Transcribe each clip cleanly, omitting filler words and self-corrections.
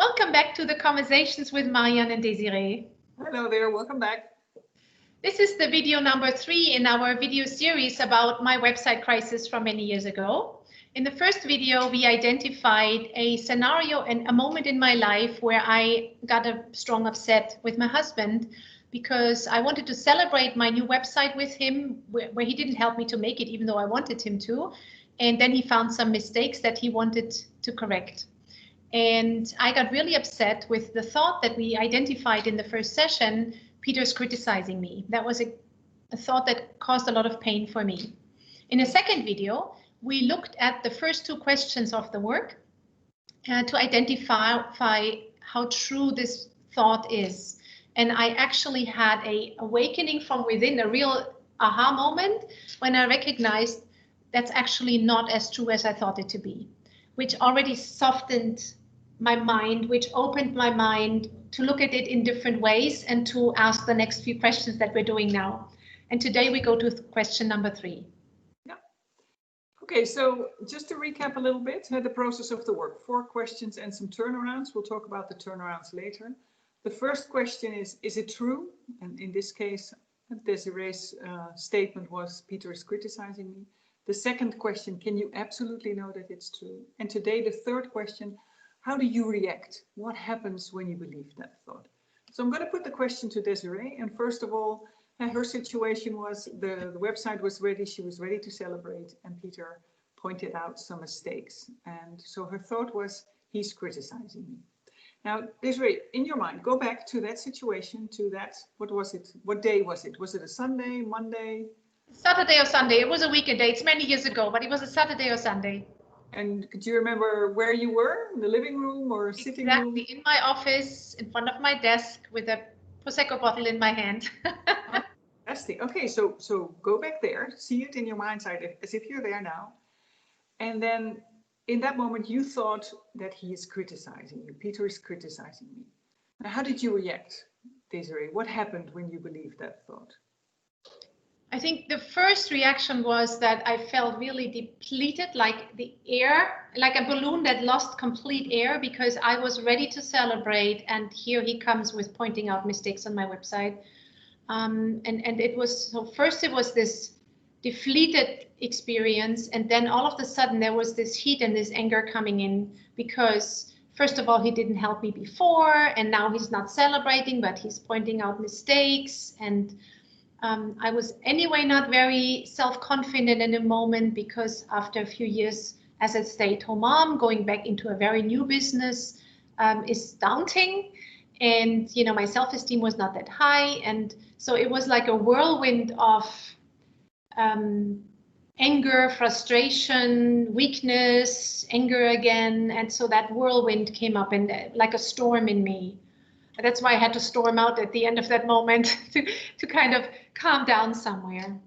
Welcome back to the Conversations with Marianne and Desiree. Hello there, welcome back. This is the video number 3 in our video series about my website crisis from many years ago. In the first video, we identified a scenario and a moment in my life where I got a strong upset with my husband because I wanted to celebrate my new website with him, where he didn't help me to make it, even though I wanted him to. And then he found some mistakes that he wanted to correct. And I got really upset with the thought that we identified in the first session, Peter's criticizing me. That was a thought that caused a lot of pain for me. In a second video, we looked at the first 2 questions of the work to identify how true this thought is. And I actually had an awakening from within, a real aha moment when I recognized that's actually not as true as I thought it to be, which already softened my mind, which opened my mind to look at it in different ways and to ask the next few questions that we're doing now. And today we go to question number 3. Yeah. Okay, so just to recap a little bit, the process of the work, 4 questions and some turnarounds. We'll talk about the turnarounds later. The first question is it true? And in this case, Desiree's statement was, Peter is criticizing me. The second question, can you absolutely know that it's true? And today, the third question, how do you react? What happens when you believe that thought? So I'm going to put the question to Desiree. And first of all, her situation was the website was ready. She was ready to celebrate. And Peter pointed out some mistakes. And so her thought was, he's criticizing me. Now, Desiree, in your mind, go back to that situation, to that, what was it? What day was it? Was it a Sunday, Monday? Saturday or Sunday. It was a weekend day. It's many years ago, but it was a Saturday or Sunday. And do you remember where you were? In the living room or sitting room? Exactly, in my office, in front of my desk with a Prosecco bottle in my hand. Fantastic. Okay, so go back there, see it in your mind's eye as if you're there now. And then in that moment, you thought that he is criticizing you. Peter is criticizing me. Now, how did you react, Desiree? What happened when you believed that thought? I think the first reaction was that I felt really depleted, like the air, like a balloon that lost complete air, because I was ready to celebrate. And here he comes with pointing out mistakes on my website. And it was, so first it was this deflated experience. And then all of a sudden there was this heat and this anger coming in because first of all, he didn't help me before. And now he's not celebrating, but he's pointing out mistakes. And I was anyway not very self-confident in the moment because after a few years as a stay-at-home mom, going back into a very new business is daunting. And, you know, my self-esteem was not that high. And so it was like a whirlwind of anger, frustration, weakness, anger again. And so that whirlwind came up and like a storm in me. That's why I had to storm out at the end of that moment to kind of calm down somewhere.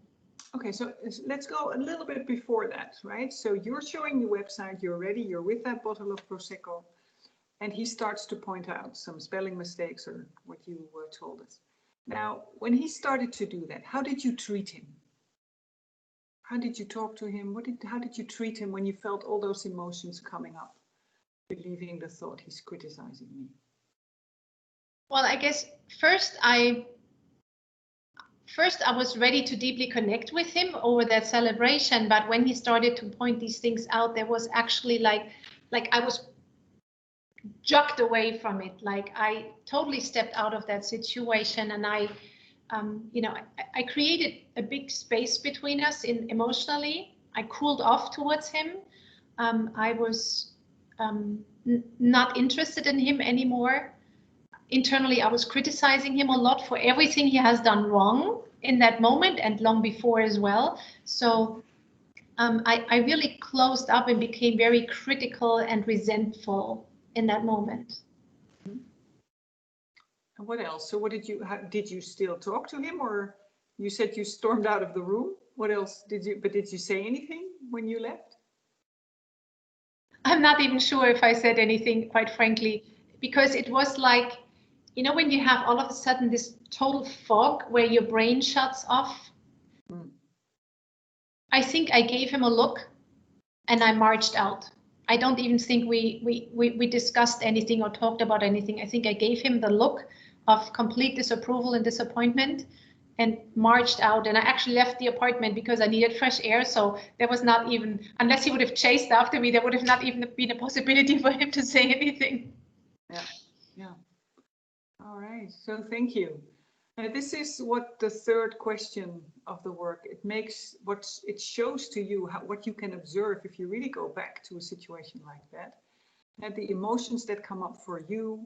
Okay, so let's go a little bit before that, right? So you're showing the website, you're ready, you're with that bottle of Prosecco, and he starts to point out some spelling mistakes or what you told us. Now, when he started to do that, how did you treat him? How did you talk to him? How did you treat him when you felt all those emotions coming up, believing the thought he's criticizing me? Well, I guess first I was ready to deeply connect with him over that celebration. But when he started to point these things out, there was actually like I was jerked away from it. Like I totally stepped out of that situation, and I created a big space between us emotionally. I cooled off towards him. I was not interested in him anymore. Internally, I was criticizing him a lot for everything he has done wrong in that moment and long before as well. So I really closed up and became very critical and resentful in that moment. And what else? So did you still talk to him, or you said you stormed out of the room? What else did you say anything when you left? I'm not even sure if I said anything, quite frankly, because it was like, you know, when you have all of a sudden this total fog where your brain shuts off. I think I gave him a look and I marched out. I don't even think we discussed anything or talked about anything. I think I gave him the look of complete disapproval and disappointment and marched out. And I actually left the apartment because I needed fresh air. So there was not even, unless he would have chased after me, there would have not even been a possibility for him to say anything. Yeah, yeah. All right, so thank you. This is what the third question of the work, it makes what it shows to you, what you can observe if you really go back to a situation like that, and the emotions that come up for you,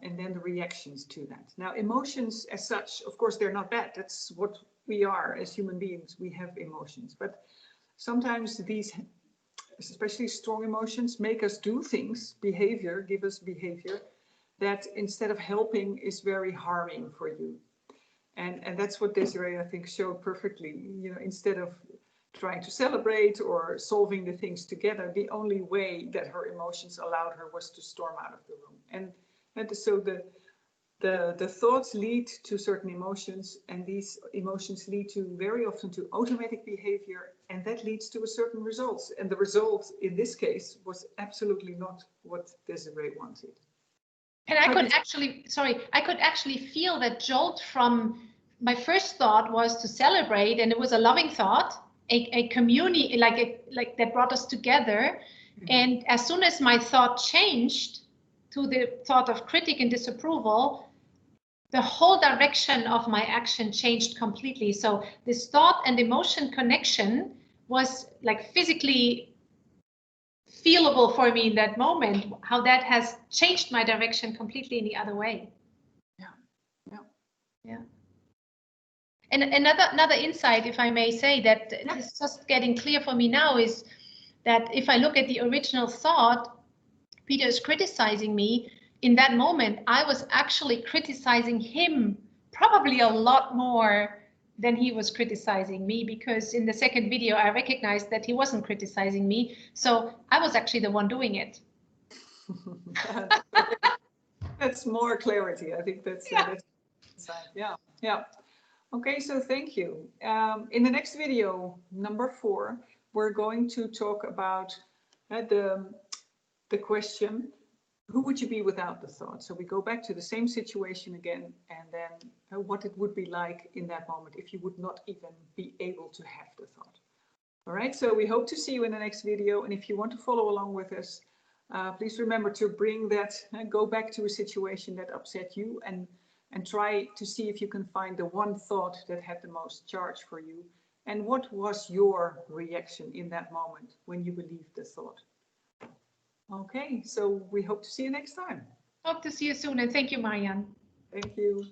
and then the reactions to that. Now, emotions as such, of course, they're not bad. That's what we are as human beings. We have emotions, but sometimes these, especially strong emotions, make us do things, give us behavior that instead of helping is very harming for you. And that's what Desiree, I think, showed perfectly. You know, instead of trying to celebrate or solving the things together, the only way that her emotions allowed her was to storm out of the room. And so the thoughts lead to certain emotions, and these emotions lead to very often to automatic behavior, and that leads to a certain result. And the result in this case was absolutely not what Desiree wanted. And I could actually feel that jolt from my first thought was to celebrate, and it was a loving thought, a community like that brought us together. Mm-hmm. And as soon as my thought changed to the thought of critic and disapproval, the whole direction of my action changed completely. So this thought and emotion connection was like physically feelable for me in that moment, how that has changed my direction completely in the other way. Yeah. And another insight, if I may say, that is just getting clear for me now, is that if I look at the original thought, Peter is criticizing me. In that moment, I was actually criticizing him probably a lot more than he was criticizing me, because in the second video, I recognized that he wasn't criticizing me. So I was actually the one doing it. That's more clarity. I think that's yeah. Okay, so thank you. In the next video, number 4, we're going to talk about the question, who would you be without the thought? So we go back to the same situation again, and then what it would be like in that moment if you would not even be able to have the thought. All right, so we hope to see you in the next video. And if you want to follow along with us, please remember to bring that, go back to a situation that upset you, and try to see if you can find the one thought that had the most charge for you. And what was your reaction in that moment when you believed the thought? Okay, so we hope to see you next time. Hope to see you soon, and thank you, Marianne. Thank you.